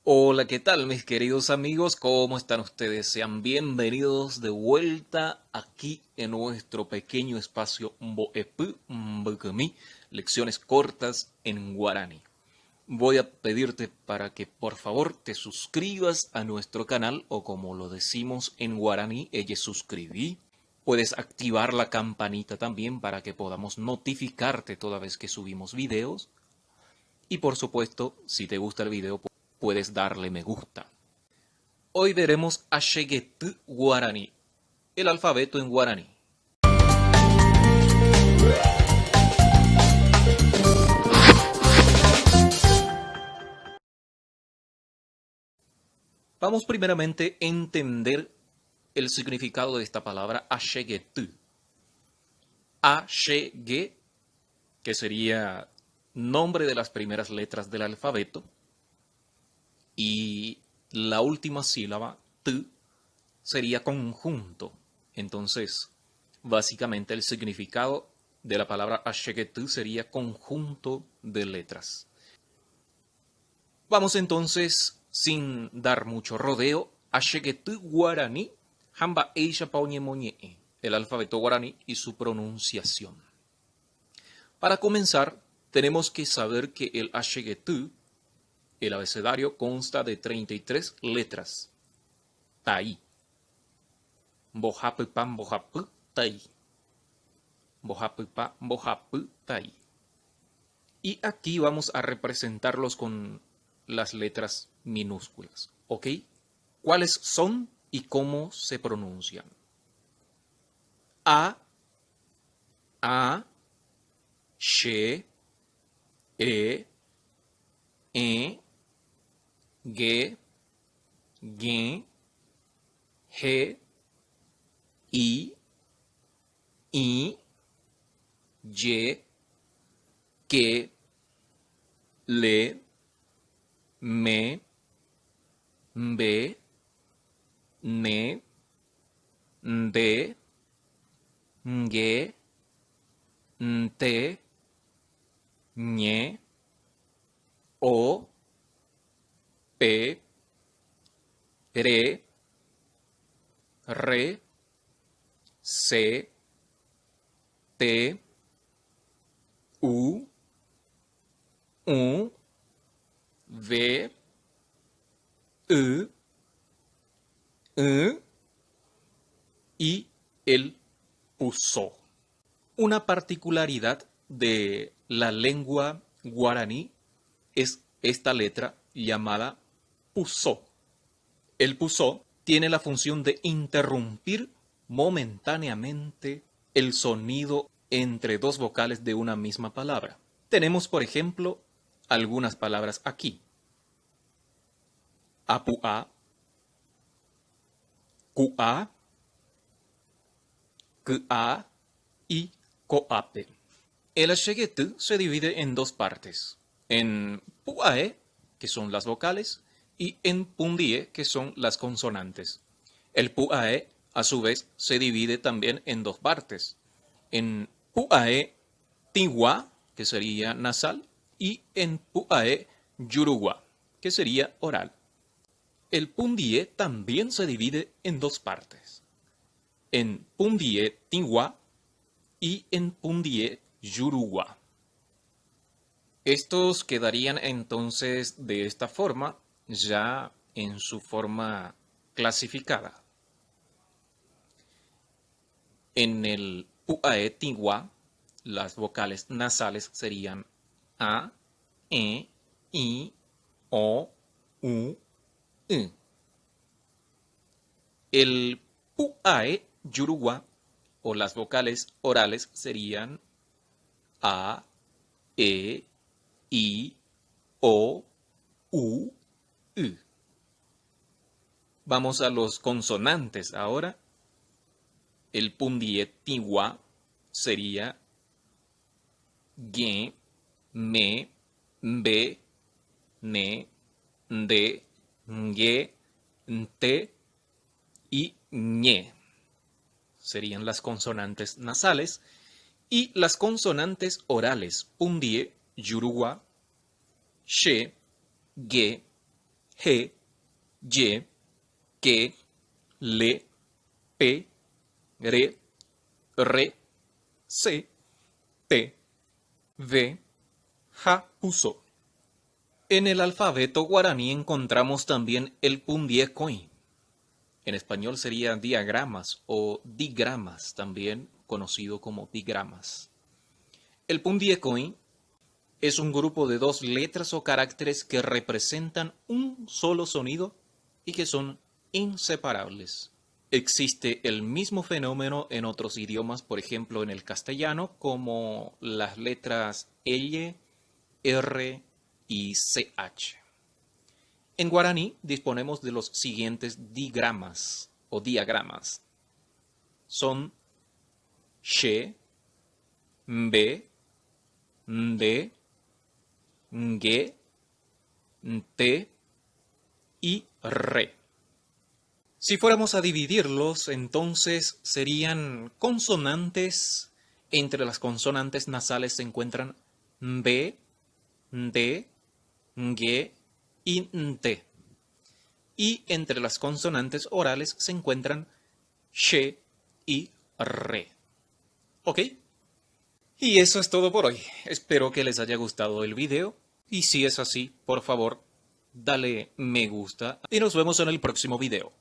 Hola, ¿qué tal mis queridos amigos? ¿Cómo están ustedes? Sean bienvenidos de vuelta aquí en nuestro pequeño espacio Mboepu Mbukumi, lecciones cortas en guaraní. Voy a pedirte para que por favor te suscribas a nuestro canal o como lo decimos en guaraní, ella suscribí. Puedes activar la campanita también para que podamos notificarte toda vez que subimos videos. Y por supuesto, si te gusta el video, puedes darle me gusta. Hoy veremos Ashegetu guaraní, el alfabeto en guaraní. Vamos primeramente a entender el significado de esta palabra Ashegetu. Ashege, que sería nombre de las primeras letras del alfabeto, y la última sílaba, tu, sería conjunto. Entonces, básicamente el significado de la palabra Ashegetu sería conjunto de letras. Vamos entonces, sin dar mucho rodeo, Ashegetu guaraní, hamba eisha pauñemoñe, el alfabeto guaraní y su pronunciación. Para comenzar, tenemos que saber que el Ashegetu, el abecedario, consta de 33 letras. Tai. Bohapu pam bohapu tai. Bohapu pa bohapu tai. Y aquí vamos a representarlos con las letras minúsculas, ¿ok? ¿Cuáles son y cómo se pronuncian? A, she, e, ge, ge, he, i, ye, que, le, me, mbe, ne, nde, nge, nte, ñe, o, pe, re, re, se, te, u, v, y el puso. Una particularidad de la lengua guaraní es esta letra llamada puso. El puso tiene la función de interrumpir momentáneamente el sonido entre dos vocales de una misma palabra. Tenemos, por ejemplo, algunas palabras aquí. Apua, cua, kua y coape. El ashegetu se divide en dos partes, en puae, que son las vocales, y en pundie, que son las consonantes. El puae, a su vez, se divide también en dos partes, en puae tigua, que sería nasal, y en puae yurugua, que sería oral. El pundie también se divide en dos partes, en pundie tigua y en pundie yurugua. Estos quedarían entonces de esta forma, ya en su forma clasificada. En el puae tigua, las vocales nasales serían a, i, o, u, y. El puae yurugua o las vocales orales serían a, i, o, u, y. Vamos a los consonantes ahora. El pundie tigua sería ge, me, be, ne, de, nge, nte y ñe. Serían las consonantes nasales. Y las consonantes orales, pundie, yurugua, she, ge, G, Y, que, le, P, re, C, T, V, Ja, puso. En el alfabeto guaraní encontramos también el pundiekoi. En español sería diagramas o digramas, también conocido como digramas. El pundiekoi es un grupo de 2 letras o caracteres que representan un solo sonido y que son inseparables. Existe el mismo fenómeno en otros idiomas, por ejemplo en el castellano, como las letras L, R y CH. En guaraní disponemos de los siguientes digramas o diagramas. Son She, Mbe, Nde, Nge, Nte y Re. Si fuéramos a dividirlos, entonces serían consonantes. Entre las consonantes nasales se encuentran Mbe, Nde, Nge y Nte. Y entre las consonantes orales se encuentran She y Re. ¿Ok? Y eso es todo por hoy. Espero que les haya gustado el video. Y si es así, por favor, dale me gusta. Y nos vemos en el próximo video.